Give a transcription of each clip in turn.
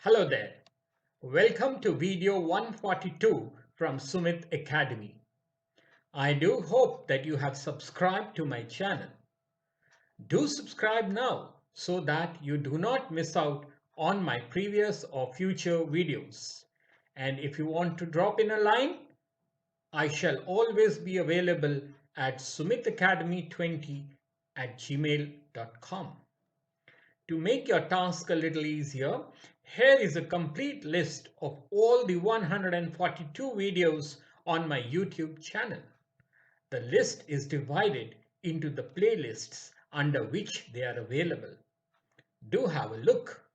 Hello there. Welcome to video 142 from Sumit Academy. I do hope that you have subscribed to my channel. Do subscribe now so that you do not miss out on my previous or future videos. And if you want to drop in a line, I shall always be available at sumitacademy20@gmail.com. To make your task a little easier, here is a complete list of all the 142 videos on my YouTube channel. The list is divided into the playlists under which they are available. Do have a look.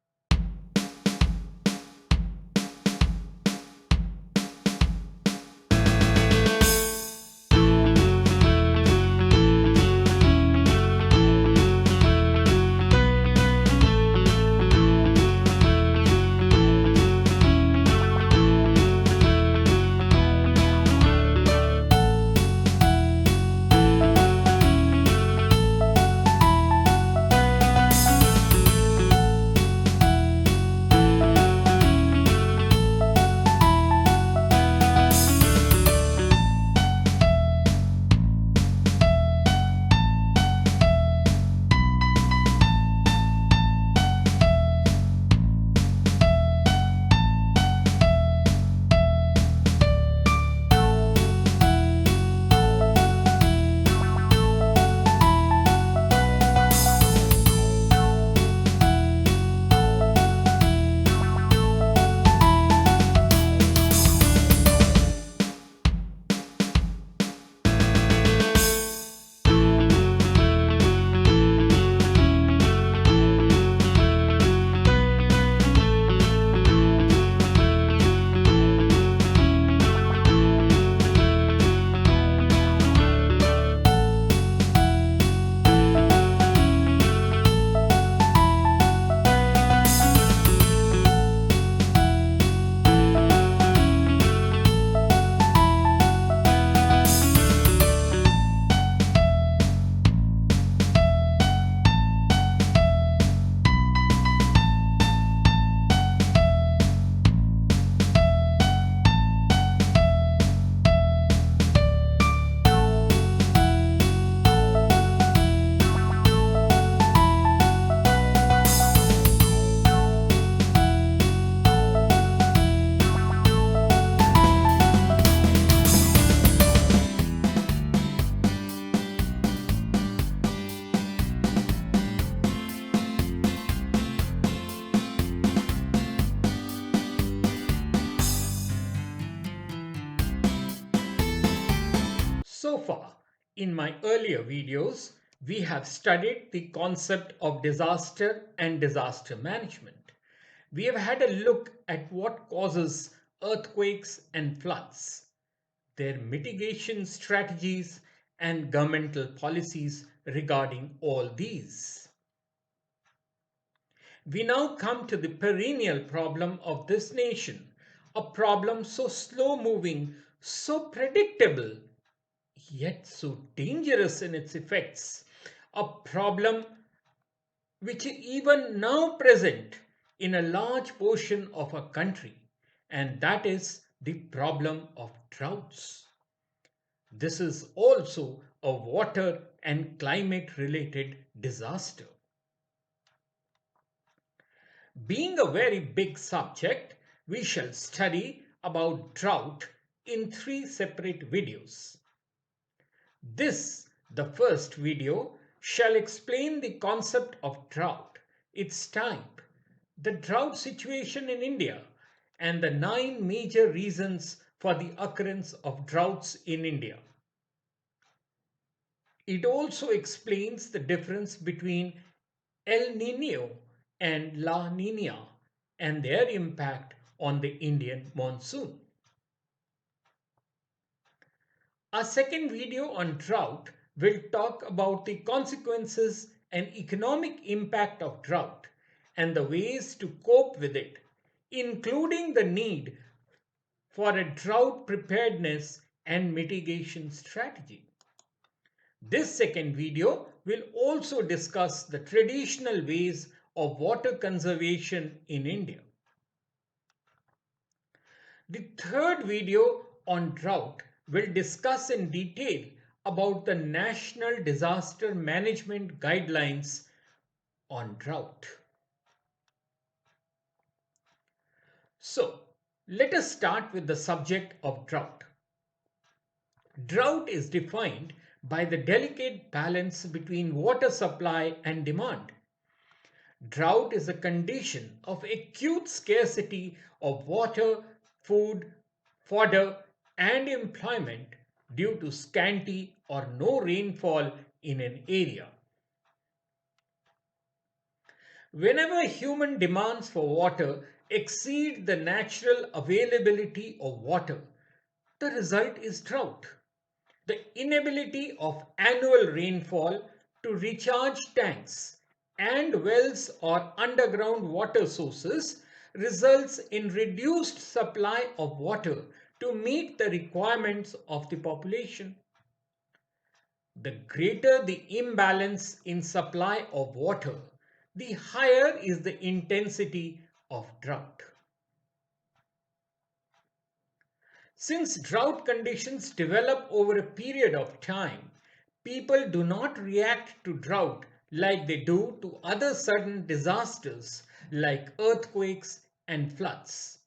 So far, in my earlier videos, we have studied the concept of disaster and disaster management. We have had a look at what causes earthquakes and floods, their mitigation strategies, and governmental policies regarding all these. We now come to the perennial problem of this nation, a problem so slow moving, so predictable, yet so dangerous in its effects, a problem which is even now present in a large portion of our country, and that is the problem of droughts. This is also a water and climate related disaster. Being a very big subject, we shall study about drought in 3 separate videos. This, the first video, shall explain the concept of drought, its type, the drought situation in India, and the 9 major reasons for the occurrence of droughts in India. It also explains the difference between El Nino and La Nina and their impact on the Indian monsoon. Our second video on drought will talk about the consequences and economic impact of drought and the ways to cope with it, including the need for a drought preparedness and mitigation strategy. This second video will also discuss the traditional ways of water conservation in India. The third video on drought will discuss in detail about the National Disaster Management Guidelines on drought. So, let us start with the subject of drought. Drought is defined by the delicate balance between water supply and demand. Drought is a condition of acute scarcity of water, food, fodder, and employment due to scanty or no rainfall in an area. Whenever human demands for water exceed the natural availability of water, the result is drought. The inability of annual rainfall to recharge tanks and wells or underground water sources results in reduced supply of water to meet the requirements of the population. The greater the imbalance in supply of water, the higher is the intensity of drought. Since drought conditions develop over a period of time, people do not react to drought like they do to other sudden disasters like earthquakes and floods.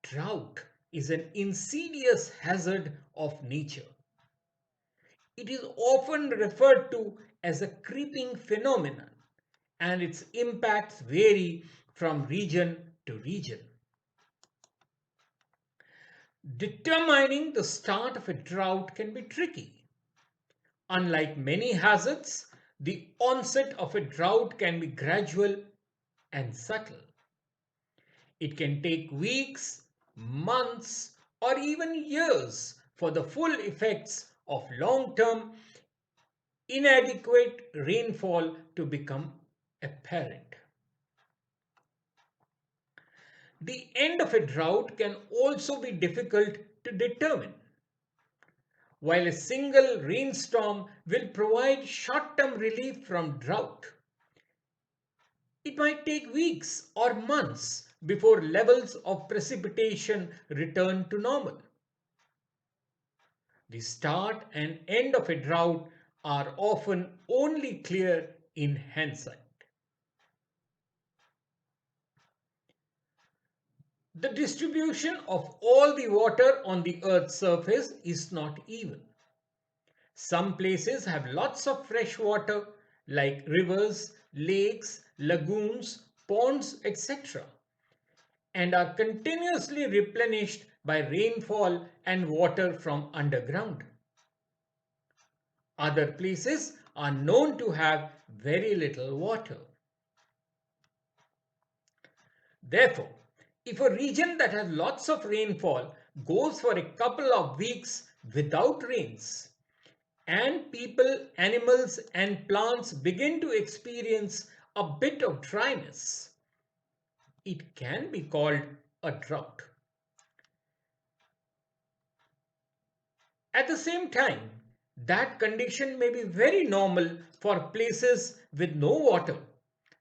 Drought is an insidious hazard of nature. It is often referred to as a creeping phenomenon, and its impacts vary from region to region. Determining the start of a drought can be tricky. Unlike many hazards, the onset of a drought can be gradual and subtle. It can take weeks, months, or even years for the full effects of long-term inadequate rainfall to become apparent. The end of a drought can also be difficult to determine. While a single rainstorm will provide short-term relief from drought, it might take weeks or months before levels of precipitation return to normal. The start and end of a drought are often only clear in hindsight. The distribution of all the water on the Earth's surface is not even. Some places have lots of fresh water like rivers, lakes, lagoons, ponds, etc., and are continuously replenished by rainfall and water from underground. Other places are known to have very little water. Therefore, if a region that has lots of rainfall goes for a couple of weeks without rains, and people, animals, and plants begin to experience a bit of dryness, it can be called a drought. At the same time, that condition may be very normal for places with no water.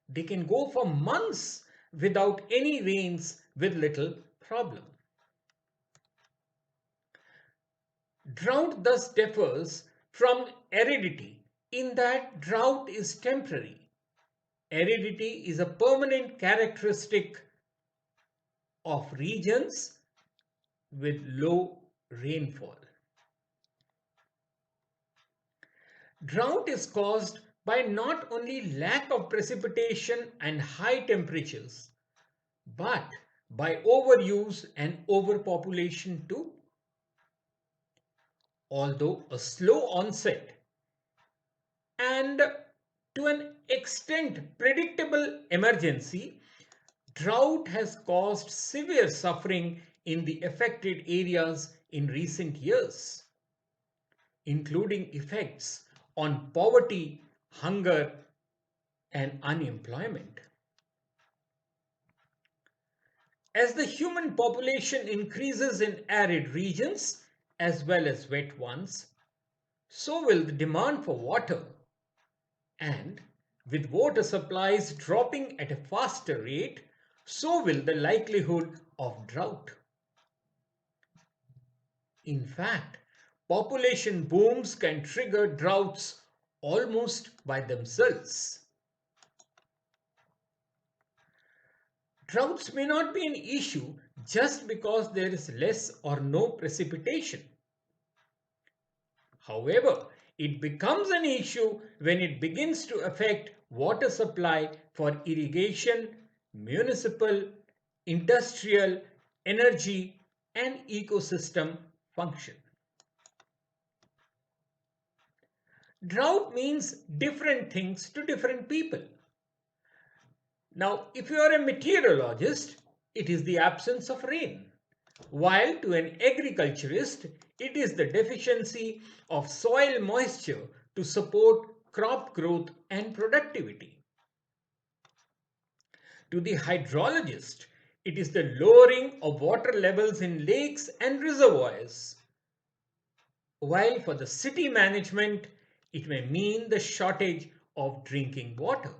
They can go for months without any rains with little problem. Drought thus differs from aridity in that drought is temporary. Aridity is a permanent characteristic of regions with low rainfall. Drought is caused by not only lack of precipitation and high temperatures, but by overuse and overpopulation too. Although a slow onset and to an extent predictable emergency, drought has caused severe suffering in the affected areas in recent years, including effects on poverty, hunger, and unemployment. As the human population increases in arid regions as well as wet ones, so will the demand for water. And with water supplies dropping at a faster rate, so will the likelihood of drought. In fact, population booms can trigger droughts almost by themselves. Droughts may not be an issue just because there is less or no precipitation. However, it becomes an issue when it begins to affect water supply for irrigation, municipal, industrial, energy, and ecosystem function. Drought means different things to different people. Now, if you are a meteorologist, it is the absence of rain, while to an agriculturist, it is the deficiency of soil moisture to support crop growth and productivity. To the hydrologist, it is the lowering of water levels in lakes and reservoirs, while for the city management, it may mean the shortage of drinking water.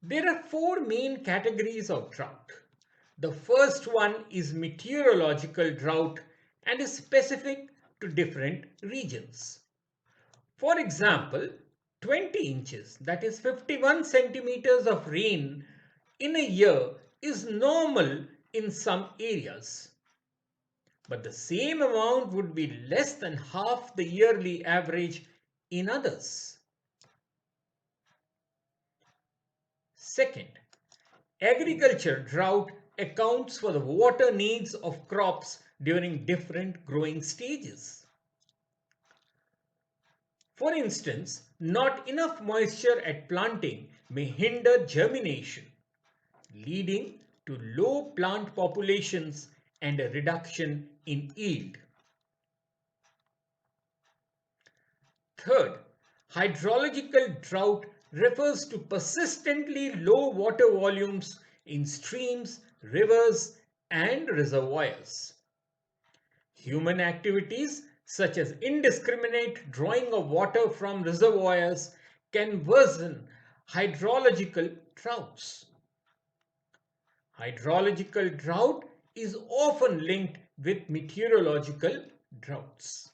There are four main categories of drought. The first one is meteorological drought and is specific to different regions. For example, 20 inches, that is 51 centimeters of rain in a year is normal in some areas. But the same amount would be less than half the yearly average in others. Second, agriculture drought accounts for the water needs of crops during different growing stages. For instance, not enough moisture at planting may hinder germination, leading to low plant populations and a reduction in yield. Third, hydrological drought refers to persistently low water volumes in streams, rivers, and reservoirs. Human activities such as indiscriminate drawing of water from reservoirs can worsen hydrological droughts. Hydrological drought is often linked with meteorological droughts.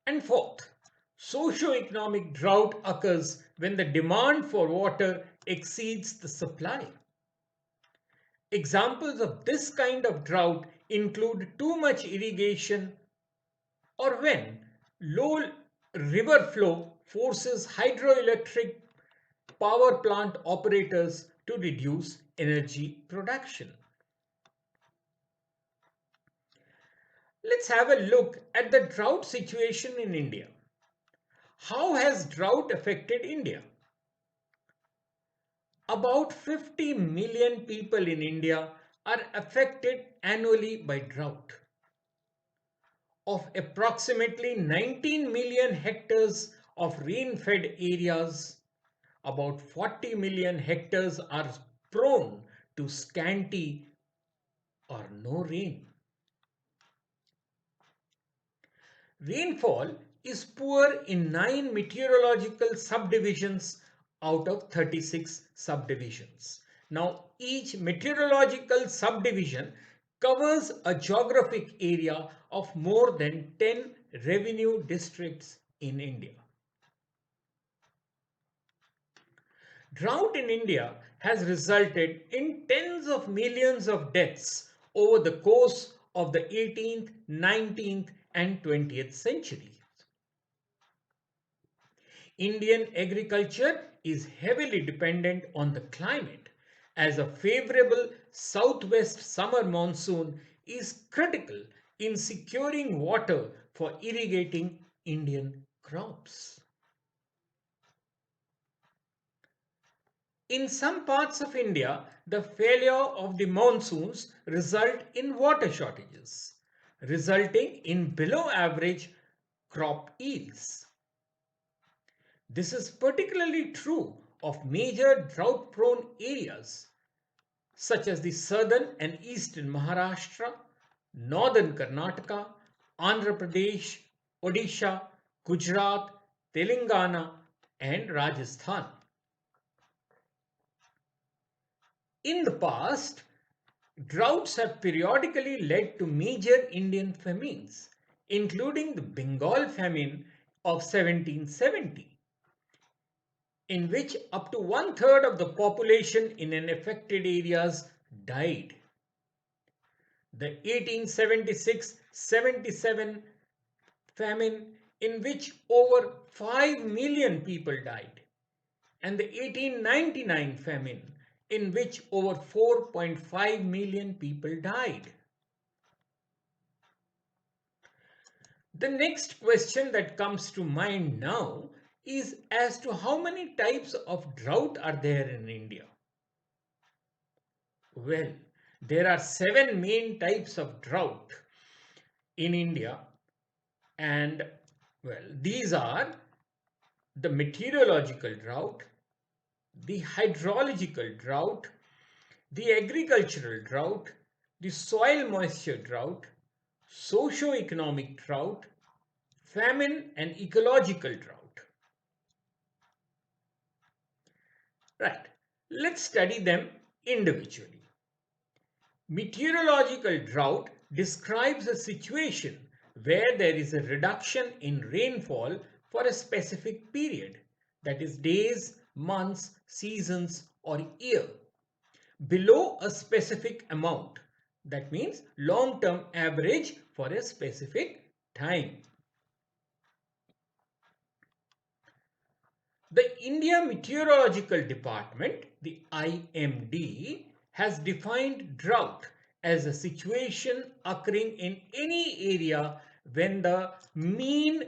And fourth, socio-economic drought occurs when the demand for water exceeds the supply. Examples of this kind of drought include too much irrigation or when low river flow forces hydroelectric power plant operators to reduce energy production. Let's have a look at the drought situation in India. How has drought affected India? About 50 million people in India are affected annually by drought. Of approximately 19 million hectares of rain-fed areas, about 40 million hectares are prone to scanty or no rain. Rainfall is poor in 9 meteorological subdivisions out of 36 subdivisions. Now, each meteorological subdivision covers a geographic area of more than 10 revenue districts in India. Drought in India has resulted in tens of millions of deaths over the course of the 18th, 19th, and 20th centuries. Indian agriculture is heavily dependent on the climate, as a favorable southwest summer monsoon is critical in securing water for irrigating Indian crops. In some parts of India, the failure of the monsoons result in water shortages, resulting in below average crop yields. This is particularly true of major drought prone areas such as the southern and eastern Maharashtra, northern Karnataka, Andhra Pradesh, Odisha, Gujarat, Telangana, and Rajasthan. In the past, droughts have periodically led to major Indian famines, including the Bengal Famine of 1770, in which up to one-third of the population in an affected areas died. The 1876-77 famine, in which over 5 million people died, and the 1899 famine, in which over 4.5 million people died. The next question that comes to mind now is as to how many types of drought are there in India. Well, there are 7 main types of drought in India, and well, these are the meteorological drought, the hydrological drought, the agricultural drought, the soil moisture drought, socio-economic drought, famine and ecological drought. Right, let's study them individually. Meteorological drought describes a situation where there is a reduction in rainfall for a specific period, that is days, months, seasons or year, below a specific amount. That means long-term average for a specific time. The India Meteorological Department, the IMD, has defined drought as a situation occurring in any area when the mean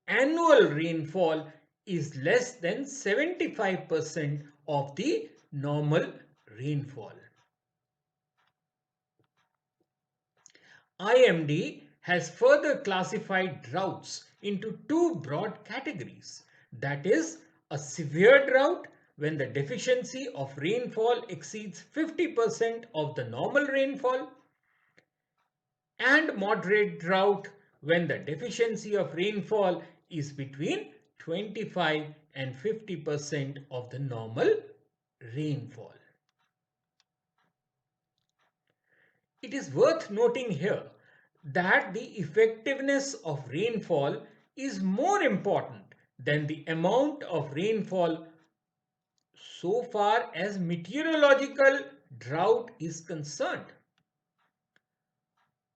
annual rainfall is less than 75% of the normal rainfall. IMD has further classified droughts into two broad categories. That is, a severe drought when the deficiency of rainfall exceeds 50% of the normal rainfall, and moderate drought when the deficiency of rainfall is between 25 and 50% of the normal rainfall. It is worth noting here that the effectiveness of rainfall is more important than the amount of rainfall so far as meteorological drought is concerned.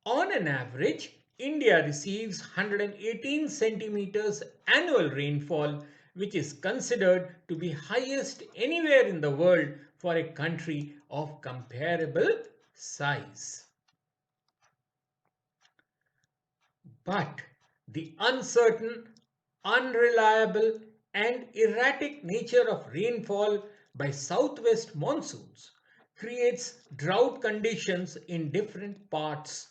On an average, India receives 118 centimeters annual rainfall, which is considered to be highest anywhere in the world for a country of comparable size. But the uncertain, unreliable and erratic nature of rainfall by southwest monsoons creates drought conditions in different parts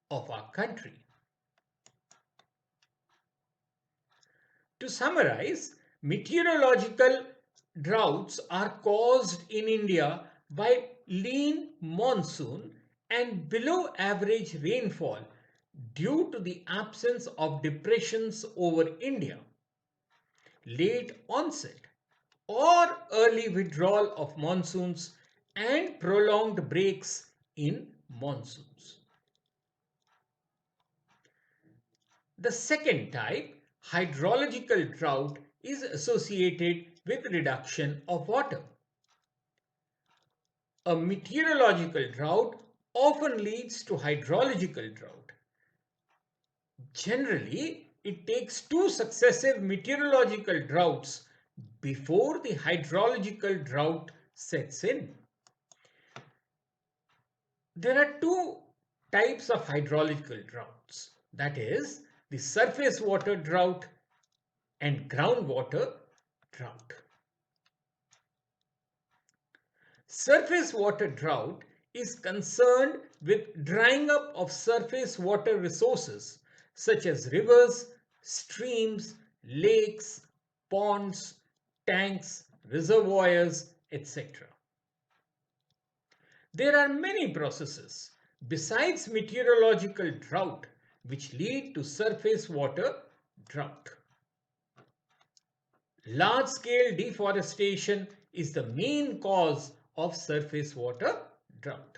of our country. To summarize, meteorological droughts are caused in India by lean monsoon and below average rainfall due to the absence of depressions over India, late onset or early withdrawal of monsoons and prolonged breaks in monsoons. The second type, hydrological drought, is associated with reduction of water. A meteorological drought often leads to hydrological drought. Generally, it takes two successive meteorological droughts before the hydrological drought sets in. There are two types of hydrological droughts, that is, the surface water drought and groundwater drought. Surface water drought is concerned with drying up of surface water resources such as rivers, streams, lakes, ponds, tanks, reservoirs, etc. There are many processes besides meteorological drought which lead to surface water drought. Large-scale deforestation is the main cause of surface water drought.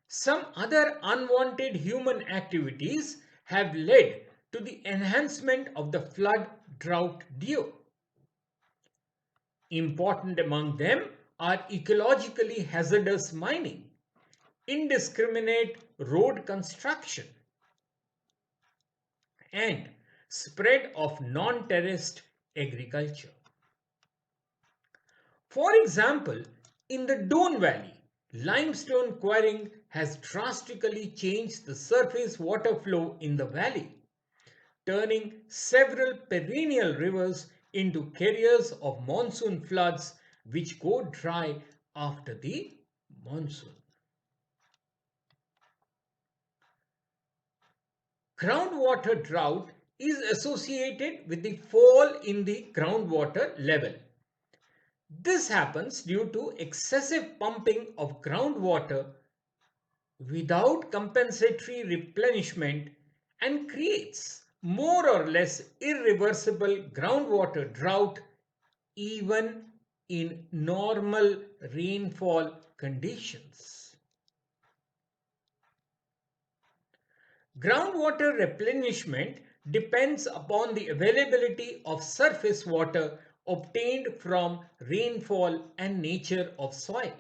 Some other unwanted human activities have led to the enhancement of the flood drought duo. Important among them are ecologically hazardous mining, indiscriminate road construction, and spread of non-terraced agriculture. For example, in the Don Valley, limestone quarrying has drastically changed the surface water flow in the valley, turning several perennial rivers into carriers of monsoon floods which go dry after the monsoon. Groundwater drought is associated with the fall in the groundwater level. This happens due to excessive pumping of groundwater without compensatory replenishment and creates more or less irreversible groundwater drought even in normal rainfall conditions. Groundwater replenishment depends upon the availability of surface water obtained from rainfall and nature of soil.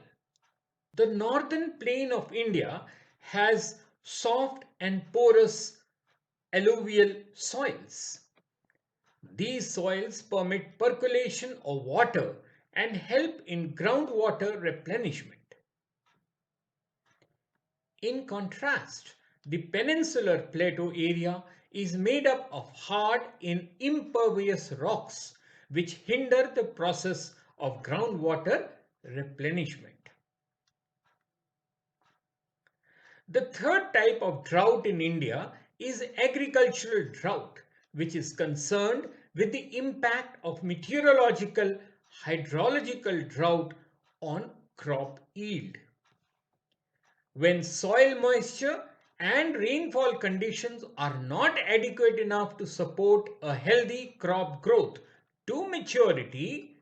The northern plain of India has soft and porous alluvial soils. These soils permit percolation of water and help in groundwater replenishment. In contrast, the peninsular plateau area is made up of hard and impervious rocks which hinder the process of groundwater replenishment. The third type of drought in India is agricultural drought, which is concerned with the impact of meteorological hydrological drought on crop yield. When soil moisture and rainfall conditions are not adequate enough to support a healthy crop growth to maturity,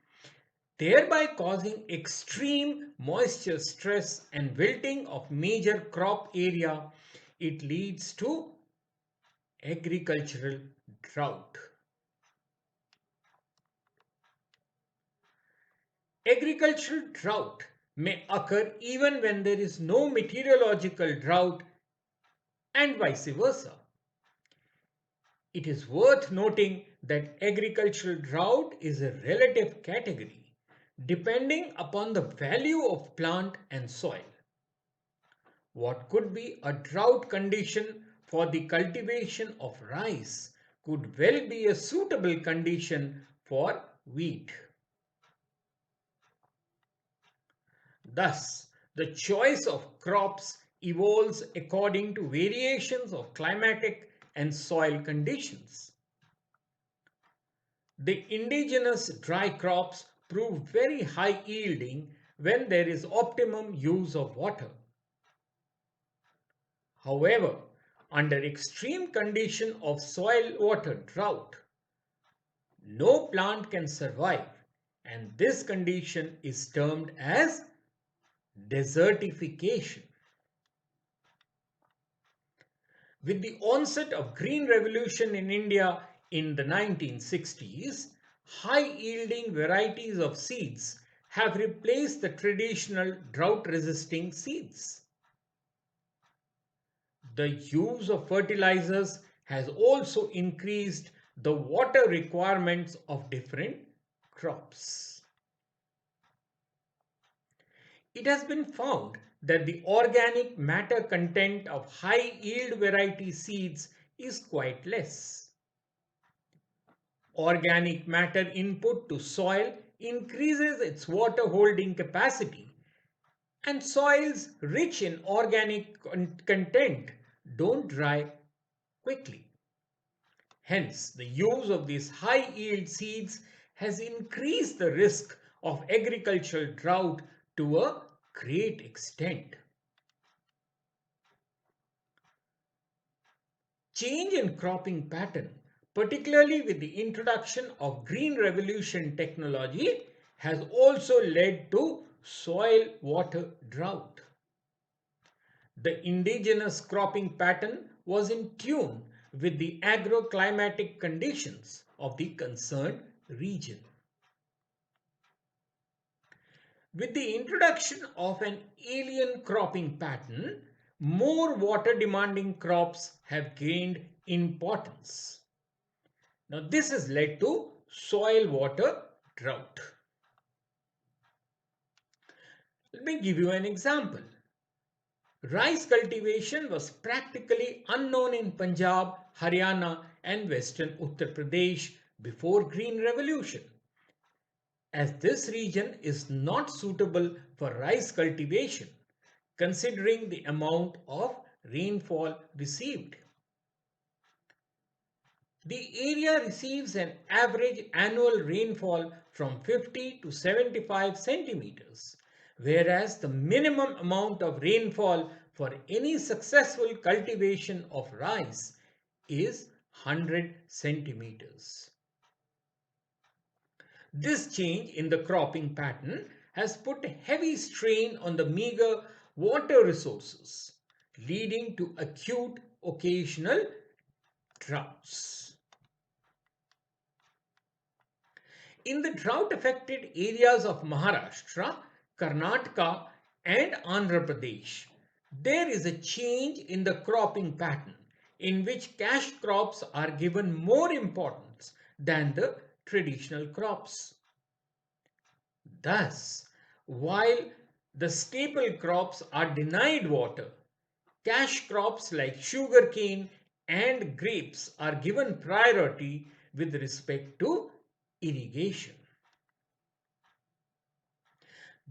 thereby causing extreme moisture stress and wilting of major crop area, it leads to agricultural drought. Agricultural drought may occur even when there is no meteorological drought and vice versa. It is worth noting that agricultural drought is a relative category depending upon the value of plant and soil. What could be a drought condition for the cultivation of rice could well be a suitable condition for wheat. Thus, the choice of crops evolves according to variations of climatic and soil conditions. The indigenous dry crops prove very high yielding when there is optimum use of water. However, under extreme condition of soil water drought, no plant can survive, and this condition is termed as desertification. With the onset of Green Revolution in India in the 1960s, high-yielding varieties of seeds have replaced the traditional drought-resisting seeds. The use of fertilizers has also increased the water requirements of different crops. It has been found that the organic matter content of high yield variety seeds is quite less. Organic matter input to soil increases its water holding capacity, and soils rich in organic content don't dry quickly. Hence, the use of these high yield seeds has increased the risk of agricultural drought to a great extent. Change in cropping pattern, particularly with the introduction of green revolution technology, has also led to soil water drought. The indigenous cropping pattern was in tune with the agroclimatic conditions of the concerned region. With the introduction of an alien cropping pattern, more water demanding crops have gained importance. Now, this has led to soil water drought. Let me give you an example. Rice cultivation was practically unknown in Punjab, Haryana, and western Uttar Pradesh before Green Revolution, as this region is not suitable for rice cultivation considering the amount of rainfall received. The area receives an average annual rainfall from 50 to 75 centimeters, whereas the minimum amount of rainfall for any successful cultivation of rice is 100 centimeters. This change in the cropping pattern has put a heavy strain on the meager water resources, leading to acute occasional droughts. In the drought-affected areas of Maharashtra, Karnataka, and Andhra Pradesh, there is a change in the cropping pattern in which cash crops are given more importance than the traditional crops. Thus, while the staple crops are denied water, cash crops like sugarcane and grapes are given priority with respect to irrigation.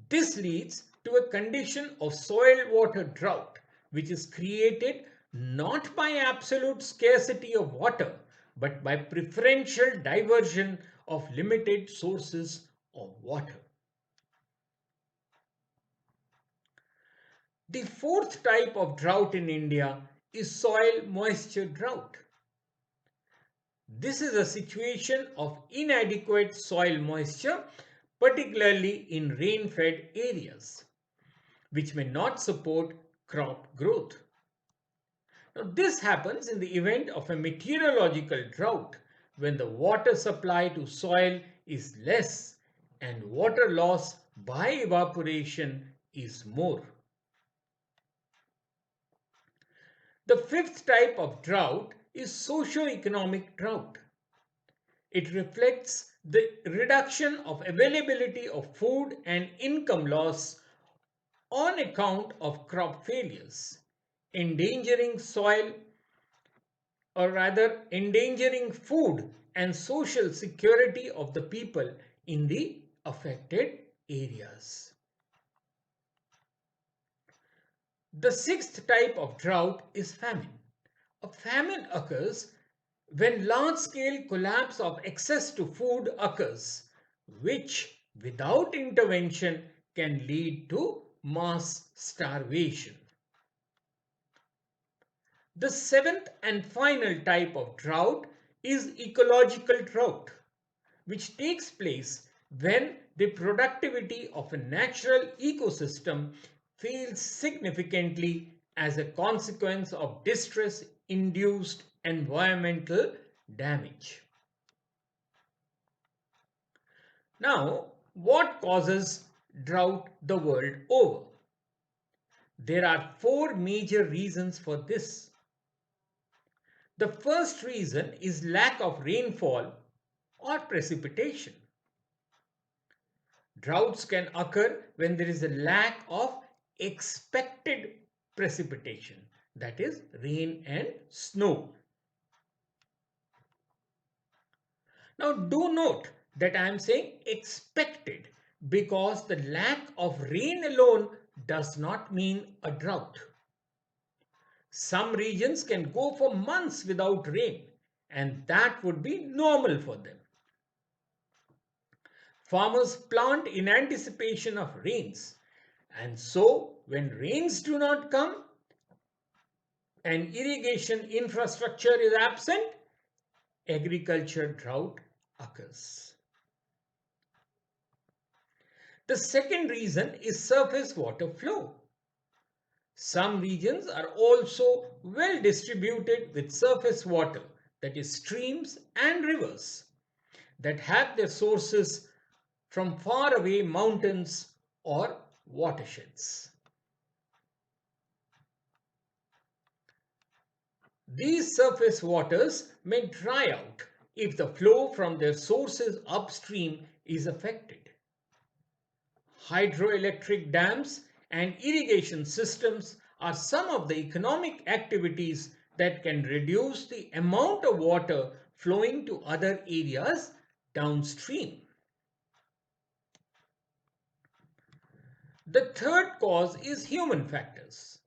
This leads to a condition of soil water drought, which is created not by absolute scarcity of water, but by preferential diversion of limited sources of water. The fourth type of drought in India is soil moisture drought. This is a situation of inadequate soil moisture, particularly in rain-fed areas, which may not support crop growth. Now, this happens in the event of a meteorological drought when the water supply to soil is less and water loss by evaporation is more. The fifth type of drought is socio-economic drought. It reflects the reduction of availability of food and income loss on account of crop failures, endangering soil, or rather endangering food and social security of the people in the affected areas. The sixth type of drought is famine. A famine occurs when large-scale collapse of access to food occurs, which without intervention can lead to mass starvation. The seventh and final type of drought is ecological drought, which takes place when the productivity of a natural ecosystem fails significantly as a consequence of distress-induced environmental damage. Now, what causes drought the world over? There are four major reasons for this. The first reason is lack of rainfall or precipitation. Droughts can occur when there is a lack of expected precipitation, that is, rain and snow. Now, do note that I am saying expected because the lack of rain alone does not mean a drought. Some regions can go for months without rain, and that would be normal for them. Farmers plant in anticipation of rains, and so when rains do not come and irrigation infrastructure is absent, agriculture drought occurs. The second reason is surface water flow. Some regions are also well distributed with surface water, that is, streams and rivers, that have their sources from faraway mountains or watersheds. These surface waters may dry out if the flow from their sources upstream is affected. Hydroelectric dams and irrigation systems are some of the economic activities that can reduce the amount of water flowing to other areas downstream. The third cause is human factors.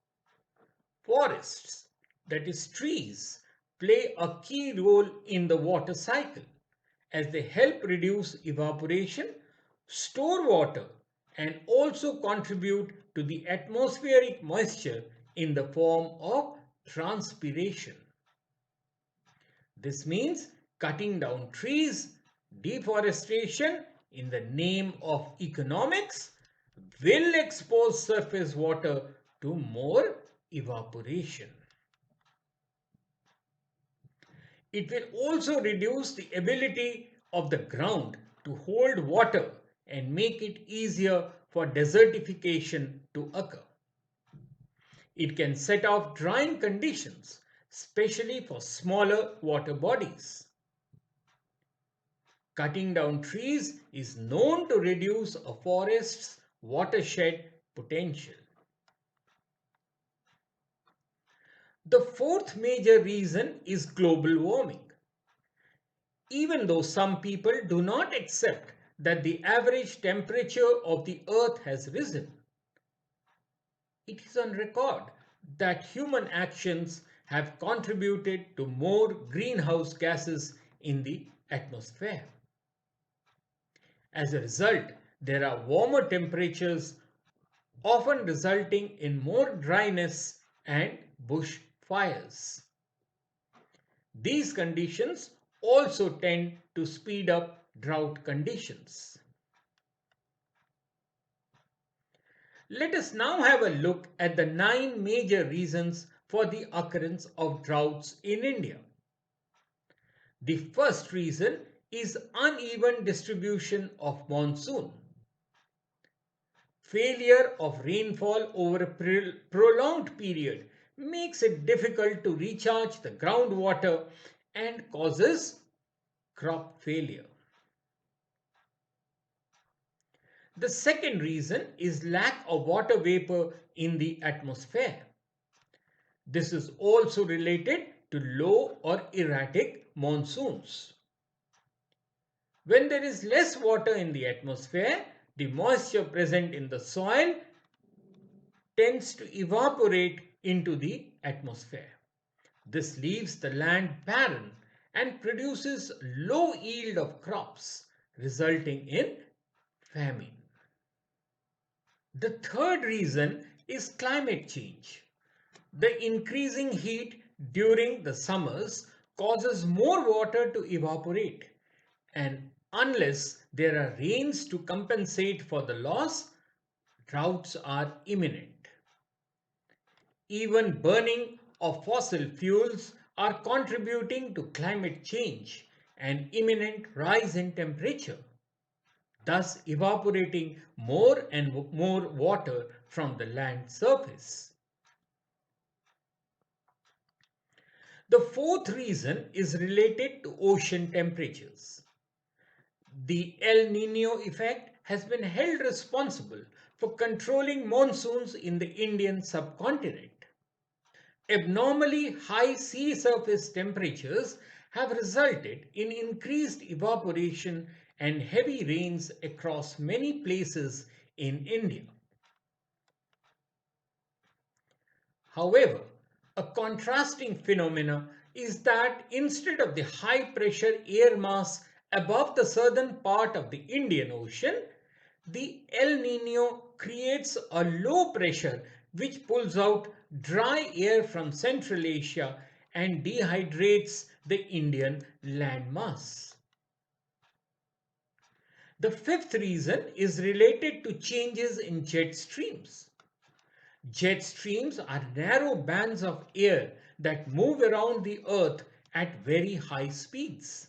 Forests, that is trees, play a key role in the water cycle as they help reduce evaporation, store water, and also contribute to the atmospheric moisture in the form of transpiration. This means cutting down trees, deforestation in the name of economics will expose surface water to more evaporation. It will also reduce the ability of the ground to hold water and make it easier for desertification to occur. It can set off drying conditions, especially for smaller water bodies. Cutting down trees is known to reduce a forest's watershed potential. The fourth major reason is global warming. Even though some people do not accept that the average temperature of the earth has risen, it is on record that human actions have contributed to more greenhouse gases in the atmosphere. As a result, there are warmer temperatures, often resulting in more dryness and bush fires. These conditions also tend to speed up drought conditions. Let us now have a look at the 9 major reasons for the occurrence of droughts in India. The first reason is uneven distribution of monsoon. Failure of rainfall over a prolonged period makes it difficult to recharge the groundwater and causes crop failure. The second reason is lack of water vapor in the atmosphere. This is also related to low or erratic monsoons. When there is less water in the atmosphere, the moisture present in the soil tends to evaporate into the atmosphere. This leaves the land barren and produces low yield of crops, resulting in famine. The third reason is climate change. The increasing heat during the summers causes more water to evaporate, and unless there are rains to compensate for the loss, droughts are imminent. Even burning of fossil fuels are contributing to climate change and imminent rise in temperature, thus evaporating more and more water from the land surface. The fourth reason is related to ocean temperatures. The El Nino effect has been held responsible for controlling monsoons in the Indian subcontinent. Abnormally high sea surface temperatures have resulted in increased evaporation and heavy rains across many places in India. However, a contrasting phenomena is that instead of the high pressure air mass above the southern part of the Indian Ocean, the El Nino creates a low pressure which pulls out dry air from Central Asia and dehydrates the Indian landmass. The fifth reason is related to changes in jet streams. Jet streams are narrow bands of air that move around the earth at very high speeds.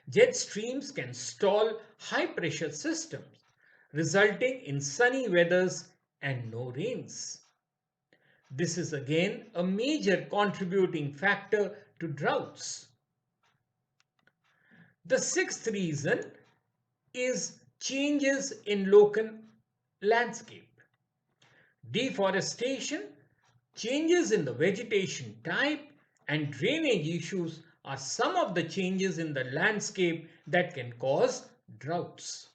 Jet streams can stall high pressure systems, resulting in sunny weathers and no rains. This is again a major contributing factor to droughts. The sixth reason is changes in local landscape. Deforestation, changes in the vegetation type, and drainage issues are some of the changes in the landscape that can cause droughts.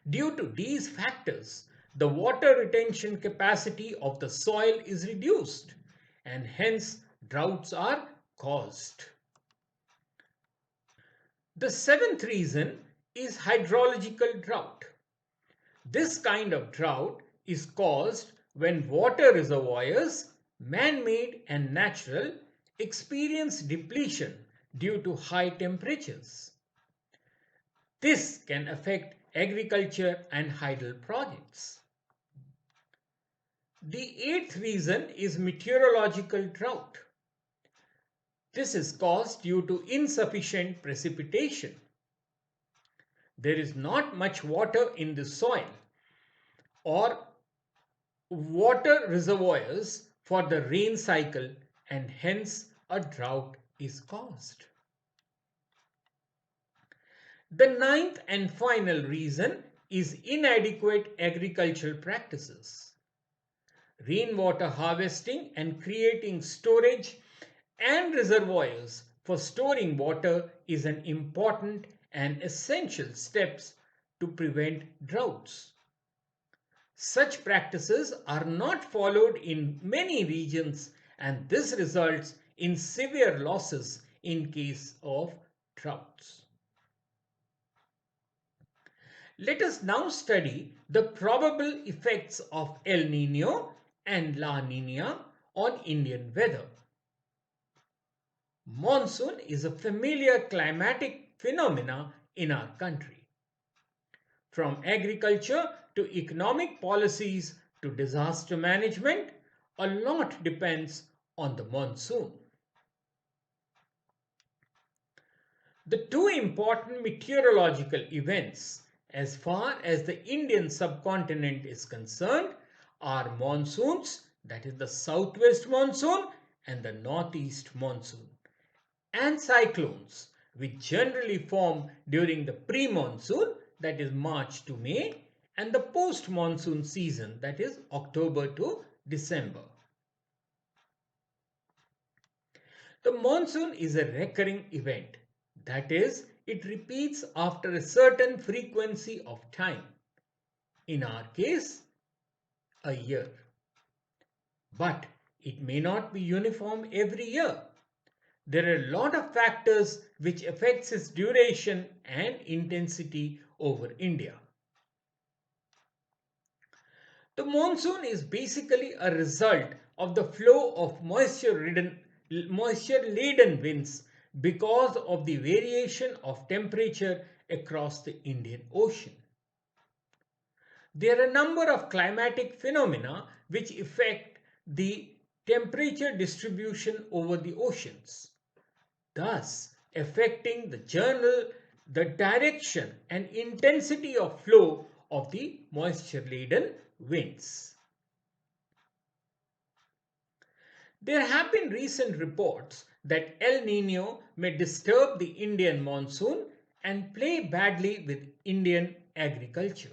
Due to these factors, the water retention capacity of the soil is reduced, and hence droughts are caused. The seventh reason is hydrological drought. This kind of drought is caused when water reservoirs, man-made and natural, experience depletion due to high temperatures. This can affect agriculture and hydel projects. The eighth reason is meteorological drought. This is caused due to insufficient precipitation. There is not much water in the soil or water reservoirs for the rain cycle, and hence a drought is caused. The ninth and final reason is inadequate agricultural practices. Rainwater harvesting and creating storage and reservoirs for storing water is an important and essential steps to prevent droughts. Such practices are not followed in many regions, and this results in severe losses in case of droughts. Let us now study the probable effects of El Nino and La Nina on Indian weather. Monsoon is a familiar climatic phenomena in our country. From agriculture to economic policies to disaster management, a lot depends on the monsoon. The two important meteorological events as far as the Indian subcontinent is concerned are monsoons, that is the southwest monsoon and the northeast monsoon, and cyclones, which generally form during the pre-monsoon, that is March to May, and the post-monsoon season, that is October to December. The monsoon is a recurring event, that is, it repeats after a certain frequency of time, in our case, a year. But it may not be uniform every year. There are a lot of factors which affects its duration and intensity over India. The monsoon is basically a result of the flow of moisture-laden winds because of the variation of temperature across the Indian Ocean. There are a number of climatic phenomena which affect the temperature distribution over the oceans, thus affecting the direction and intensity of flow of the moisture-laden winds. There have been recent reports that El Nino may disturb the Indian monsoon and play badly with Indian agriculture.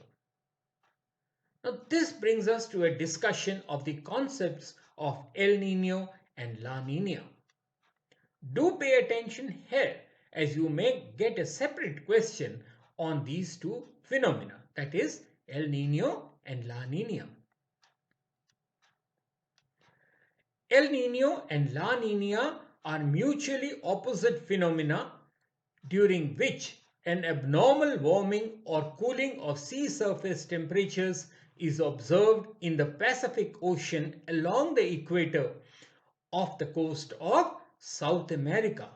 Now, this brings us to a discussion of the concepts of El Nino and La Nina. Do pay attention here, as you may get a separate question on these two phenomena, that is El Nino and La Nina. El Nino and La Nina are mutually opposite phenomena during which an abnormal warming or cooling of sea surface temperatures is observed in the Pacific Ocean along the equator off the coast of South America.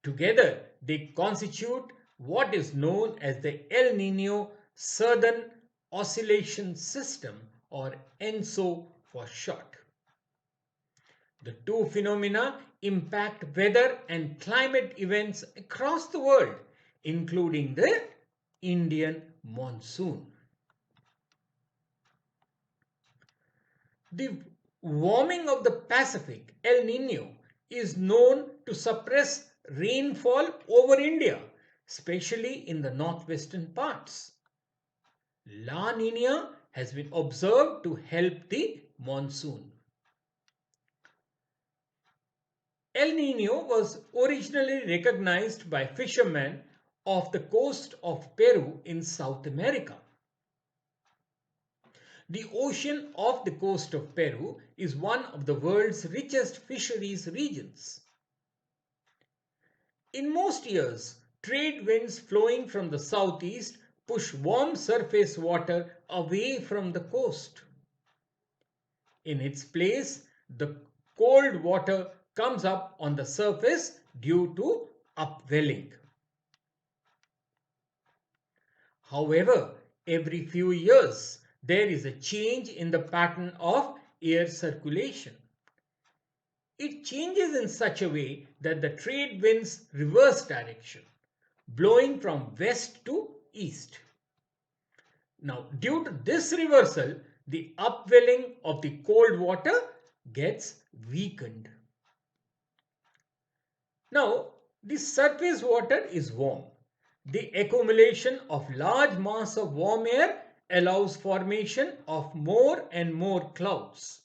Together, they constitute what is known as the El Nino Southern Oscillation System, or ENSO for short. The two phenomena impact weather and climate events across the world, including the Indian monsoon. The warming of the Pacific, El Nino, is known to suppress rainfall over India, especially in the northwestern parts. La Nina has been observed to help the monsoon. El Nino was originally recognized by fishermen off the coast of Peru in South America. The ocean off the coast of Peru is one of the world's richest fisheries regions. In most years, trade winds flowing from the southeast push warm surface water away from the coast. In its place, the cold water comes up on the surface due to upwelling. However, every few years, there is a change in the pattern of air circulation. It changes in such a way that the trade winds reverse direction, blowing from west to east. Now, due to this reversal, the upwelling of the cold water gets weakened. Now, the surface water is warm. The accumulation of large mass of warm air allows formation of more and more clouds,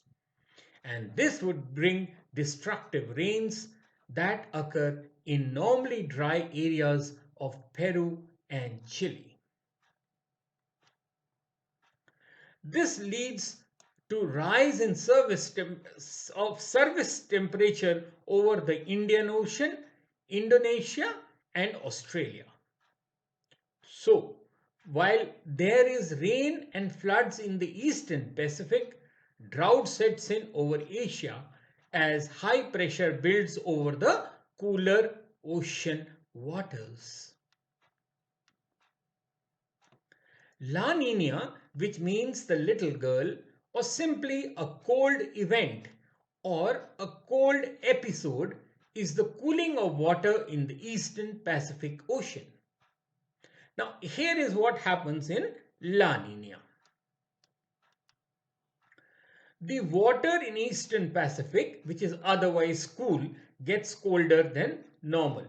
and this would bring destructive rains that occur in normally dry areas of Peru and Chile. This leads to rise in surface temperature over the Indian Ocean, Indonesia and Australia. So, while there is rain and floods in the eastern Pacific, drought sets in over Asia as high pressure builds over the cooler ocean waters. La Nina, which means the little girl, or simply a cold event or a cold episode, is the cooling of water in the eastern Pacific Ocean. Now, here is what happens in La Nina. The water in eastern Pacific, which is otherwise cool, gets colder than normal.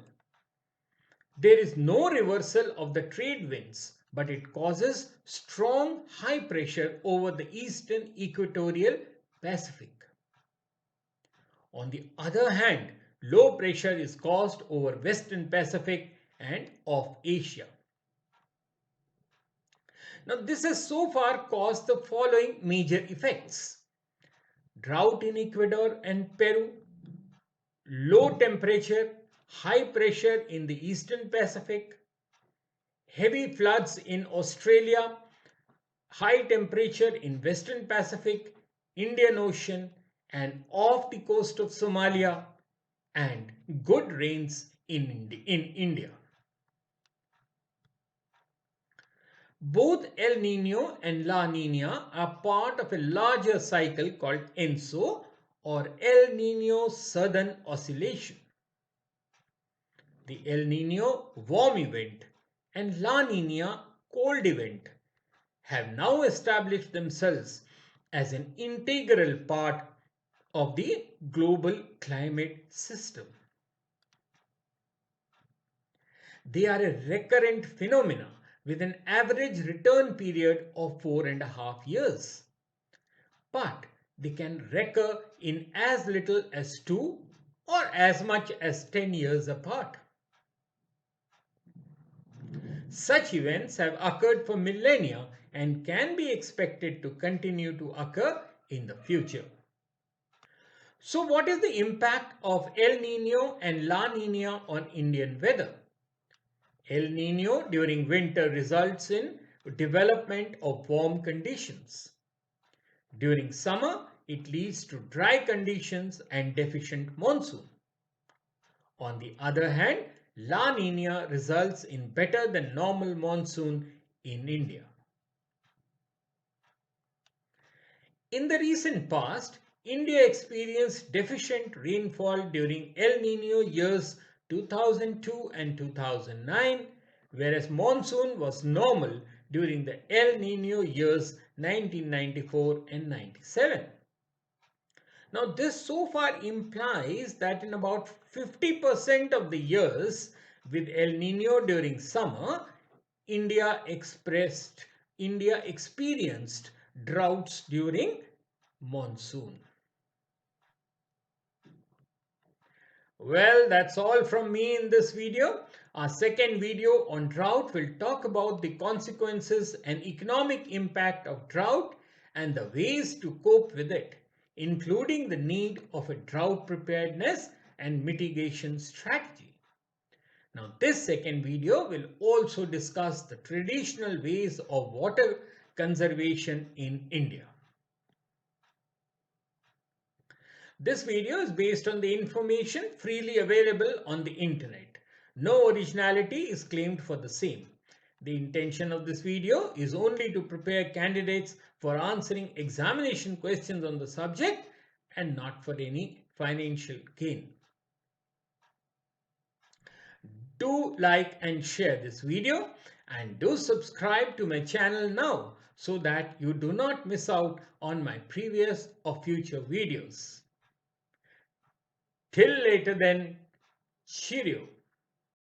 There is no reversal of the trade winds, but it causes strong high pressure over the eastern equatorial Pacific. On the other hand, low pressure is caused over western Pacific and off Asia. Now, this has so far caused the following major effects: drought in Ecuador and Peru, low temperature, high pressure in the eastern Pacific, heavy floods in Australia, high temperature in western Pacific, Indian Ocean and off the coast of Somalia, and good rains in India. Both El Nino and La Nina are part of a larger cycle called ENSO, or El Nino Southern Oscillation. The El Nino warm event and La Nina cold event have now established themselves as an integral part of the global climate system. They are a recurrent phenomena with an average return period of 4.5 years. But they can recur in as little as 2 or as much as 10 years apart. Such events have occurred for millennia and can be expected to continue to occur in the future. So, what is the impact of El Nino and La Nina on Indian weather? El Nino during winter results in development of warm conditions. During summer, it leads to dry conditions and deficient monsoon. On the other hand, La Nina results in better than normal monsoon in India. In the recent past, India experienced deficient rainfall during El Nino years 2002 and 2009, whereas monsoon was normal during the El Nino years 1994 and 97. Now, this so far implies that in about 50% of the years with El Nino during summer, India experienced droughts during monsoon. Well, that's all from me in this video. Our second video on drought will talk about the consequences and economic impact of drought and the ways to cope with it, including the need of a drought preparedness and mitigation strategy. Now, this second video will also discuss the traditional ways of water conservation in India. This video is based on the information freely available on the internet. No originality is claimed for the same. The intention of this video is only to prepare candidates for answering examination questions on the subject and not for any financial gain. Do like and share this video and do subscribe to my channel now so that you do not miss out on my previous or future videos. Till later then, cheerio.